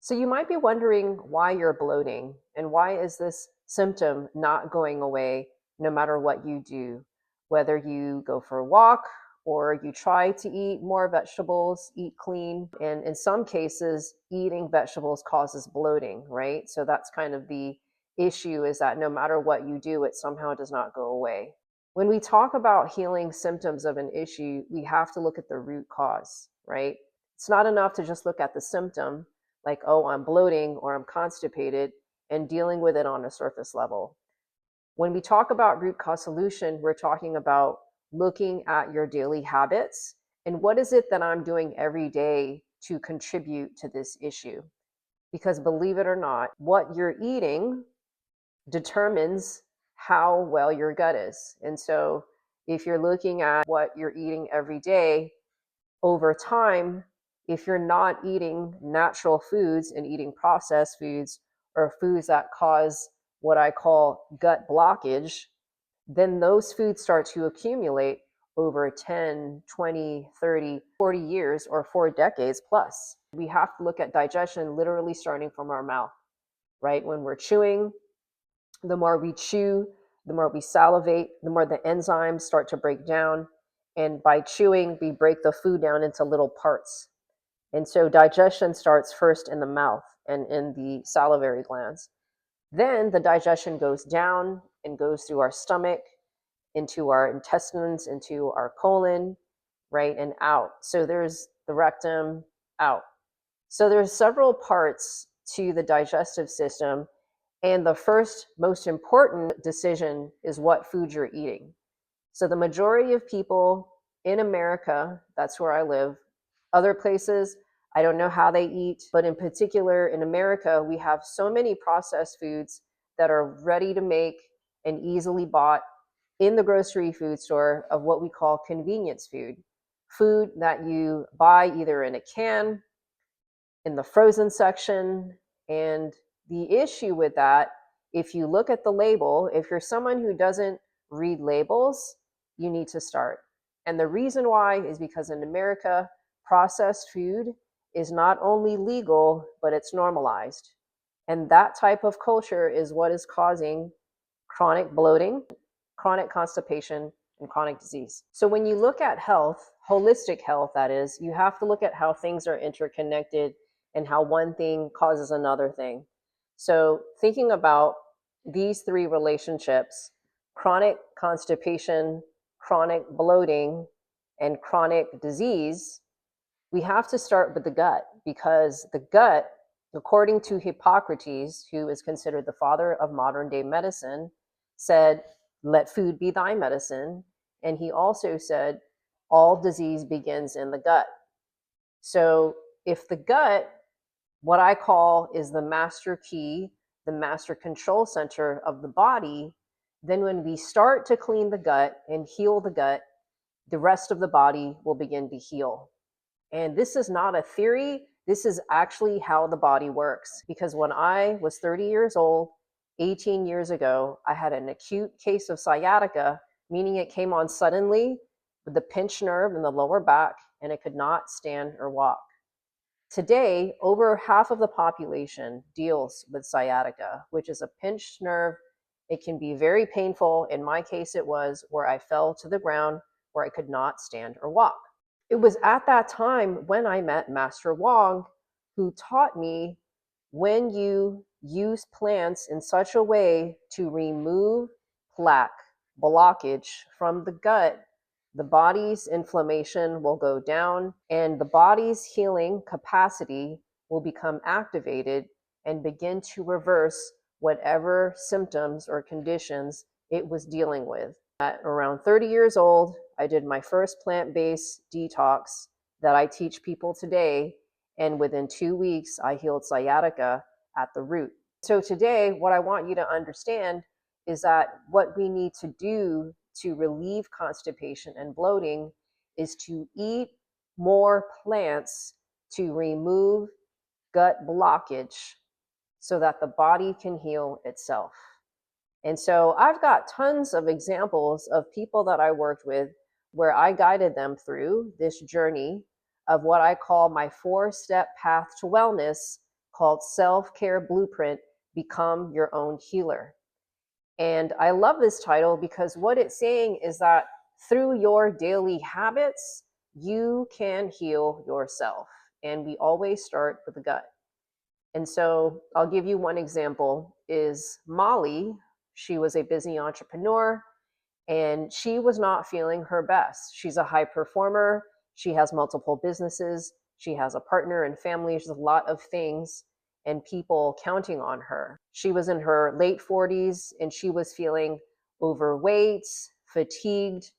So you might be wondering why you're bloating and why is this symptom not going away no matter what you do, whether you go for a walk or you try to eat more vegetables, eat clean, and in some cases eating vegetables causes bloating, right? So that's kind of the issue, is that no matter what you do, it somehow does not go away. When we talk about healing symptoms of an issue, we have to look at the root cause, right? It's not enough to just look at the symptom, like, oh, I'm bloating or I'm constipated, and dealing with it on a surface level. When we talk about root cause solution, we're talking about looking at your daily habits and what is it that I'm doing every day to contribute to this issue. Because believe it or not, what you're eating determines how well your gut is. And so if you're looking at what you're eating every day, over time, if you're not eating natural foods and eating processed foods or foods that cause what I call gut blockage, then those foods start to accumulate over 10, 20, 30, 40 years or 4 decades plus. We have to look at digestion literally starting from our mouth, right? When we're chewing, the more we chew, the more we salivate, the more the enzymes start to break down. And by chewing, we break the food down into little parts. And so digestion starts first in the mouth and in the salivary glands. Then the digestion goes down and goes through our stomach, into our intestines, into our colon, right, and out. So there's the rectum, out. So there's several parts to the digestive system, and the first most important decision is what food you're eating. So the majority of people in America, that's where I live, other places, I don't know how they eat, but in particular in America, we have so many processed foods that are ready to make and easily bought in the grocery food store, of what we call convenience food. Food that you buy either in a can, in the frozen section. And the issue with that, if you look at the label, if you're someone who doesn't read labels, you need to start. And the reason why is because in America, processed food is not only legal, but it's normalized. And that type of culture is what is causing chronic bloating, chronic constipation, and chronic disease. So when you look at health, holistic health, that is, you have to look at how things are interconnected and how one thing causes another thing. So thinking about these three relationships, chronic constipation, chronic bloating, and chronic disease, we have to start with the gut, because the gut, according to Hippocrates, who is considered the father of modern day medicine, said, let food be thy medicine. And he also said, all disease begins in the gut. So if the gut, what I call, is the master key, the master control center of the body, then when we start to clean the gut and heal the gut, the rest of the body will begin to heal. And this is not a theory. This is actually how the body works. Because when I was 30 years old, 18 years ago, I had an acute case of sciatica, meaning it came on suddenly with the pinched nerve in the lower back, and it could not stand or walk. Today, over half of the population deals with sciatica, which is a pinched nerve. It can be very painful. In my case, it was, where I fell to the ground, where I could not stand or walk. It was at that time when I met Master Wong, who taught me, when you use plants in such a way to remove plaque, blockage from the gut, the body's inflammation will go down and the body's healing capacity will become activated and begin to reverse whatever symptoms or conditions it was dealing with. At around 30 years old, I did my first plant-based detox that I teach people today, and within 2 weeks, I healed sciatica at the root. So today, what I want you to understand is that what we need to do to relieve constipation and bloating is to eat more plants to remove gut blockage so that the body can heal itself. And so I've got tons of examples of people that I worked with where I guided them through this journey of what I call my 4-step path to wellness, called Self-Care Blueprint, Become Your Own Healer. And I love this title because what it's saying is that through your daily habits, you can heal yourself. And we always start with the gut. And so I'll give you one example is Molly. She was a busy entrepreneur and she was not feeling her best. She's a high performer. She has multiple businesses. She has a partner and family. She's a lot of things and people counting on her. She was in her late 40s and she was feeling overweight, fatigued,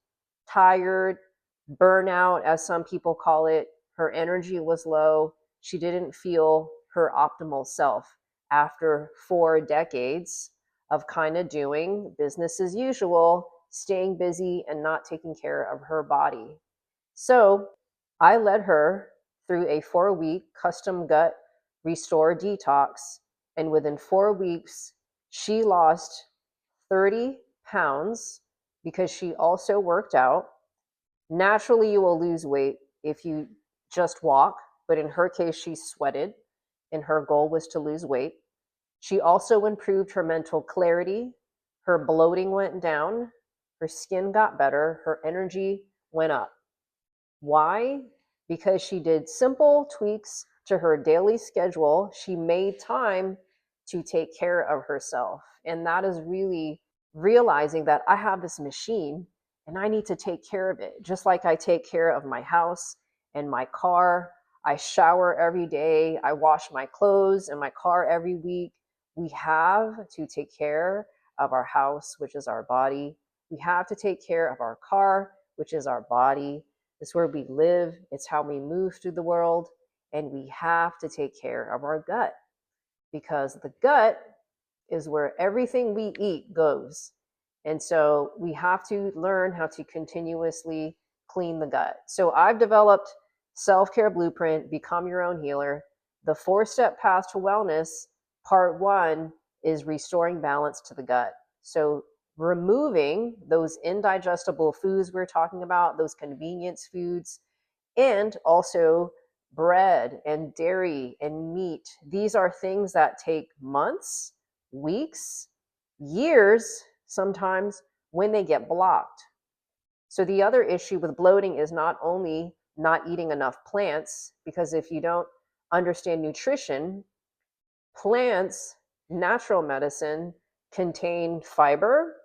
tired, burnout, as some people call it. Her energy was low. She didn't feel her optimal self after 4 decades of kind of doing business as usual, staying busy and not taking care of her body. So I led her through a 4-week custom gut restore detox. And within 4 weeks, she lost 30 pounds because she also worked out. Naturally, you will lose weight if you just walk, but in her case, she sweated, and her goal was to lose weight. She also improved her mental clarity. Her bloating went down. Her skin got better. Her energy went up. Why? Because she did simple tweaks to her daily schedule. She made time to take care of herself. And that is really realizing that I have this machine and I need to take care of it, just like I take care of my house and my car. I shower every day. I wash my clothes and my car every week. We have to take care of our house, which is our body. We have to take care of our car, which is our body. It's where we live. It's how we move through the world. And we have to take care of our gut because the gut is where everything we eat goes. And so we have to learn how to continuously clean the gut. So I've developed Self-Care Blueprint, Become Your Own Healer. The 4-step path to wellness, part 1 is restoring balance to the gut. So removing those indigestible foods we're talking about, those convenience foods, and also bread and dairy and meat. These are things that take months, weeks, years sometimes when they get blocked. So the other issue with bloating is not only not eating enough plants, because if you don't understand nutrition, plants, natural medicine, contain fiber,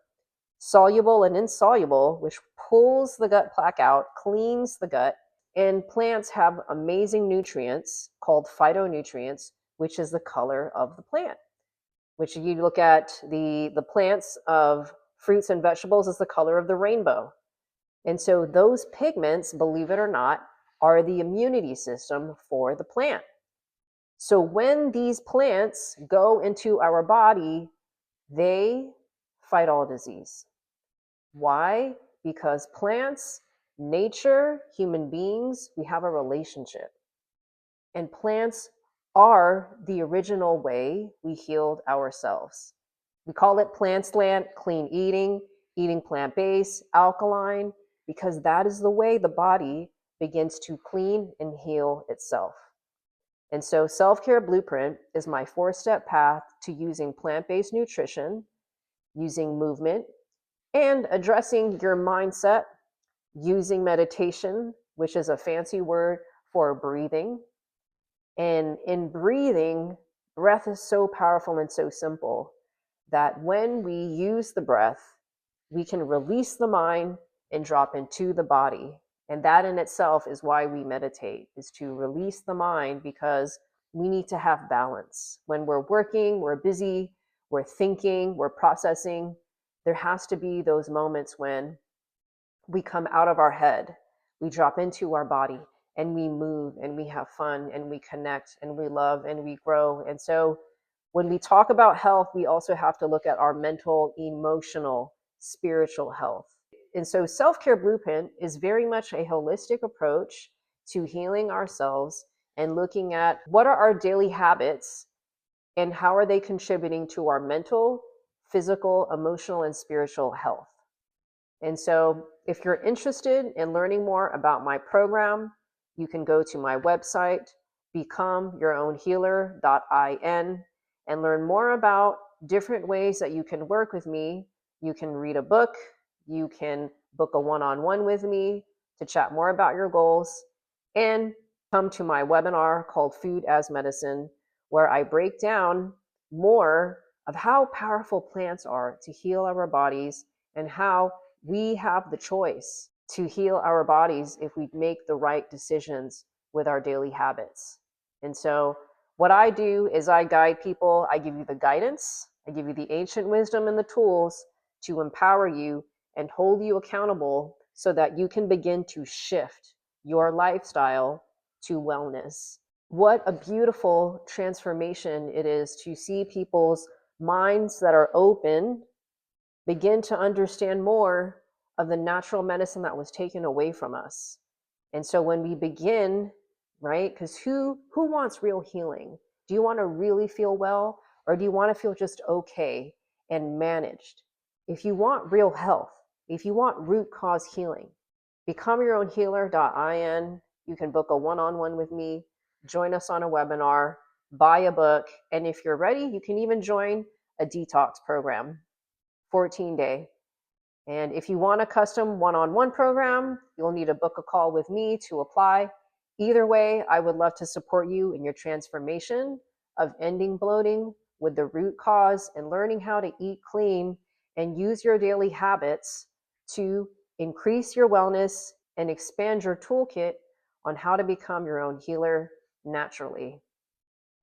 soluble and insoluble, which pulls the gut plaque out, cleans the gut. And plants have amazing nutrients called phytonutrients, which is the color of the plant. Which you look at the plants of fruits and vegetables is the color of the rainbow. And so those pigments, believe it or not, are the immunity system for the plant. So when these plants go into our body, they fight all disease. Why? Because plants, nature, human beings, we have a relationship. And plants are the original way we healed ourselves. We call it plant slant, clean eating, eating plant-based, alkaline, because that is the way the body begins to clean and heal itself. And so Self-Care Blueprint is my 4-step path to using plant-based nutrition, using movement, and addressing your mindset, using meditation, which is a fancy word for breathing. And in breathing, breath is so powerful and so simple that when we use the breath, we can release the mind and drop into the body. And that in itself is why we meditate, is to release the mind, because we need to have balance. When we're working, we're busy, we're thinking, we're processing. There has to be those moments when we come out of our head, we drop into our body, and we move and we have fun and we connect and we love and we grow. And so when we talk about health, we also have to look at our mental, emotional, spiritual health. And so Self-Care Blueprint is very much a holistic approach to healing ourselves and looking at what are our daily habits and how are they contributing to our mental, physical, emotional, and spiritual health. And so if you're interested in learning more about my program, you can go to my website, becomeyourownhealer.in and learn more about different ways that you can work with me. You can read a book, you can book a one-on-one with me to chat more about your goals, and come to my webinar called Food as Medicine, where I break down more of how powerful plants are to heal our bodies and how we have the choice to heal our bodies if we make the right decisions with our daily habits. And so, what I do is I guide people, I give you the guidance, I give you the ancient wisdom and the tools to empower you and hold you accountable so that you can begin to shift your lifestyle to wellness. What a beautiful transformation it is to see people's minds that are open begin to understand more of the natural medicine that was taken away from us. And so when we begin, right, because who wants real healing? Do you want to really feel well, or do you want to feel just okay and managed? If you want real health, if you want root cause healing, becomeyourownhealer.in. You can book a one-on-one with me, join us on a webinar, buy a book, and if you're ready, you can even join a detox program, 14-day. And if you want a custom one-on-one program, you'll need to book a call with me to apply. Either way, I would love to support you in your transformation of ending bloating with the root cause and learning how to eat clean and use your daily habits to increase your wellness and expand your toolkit on how to become your own healer naturally.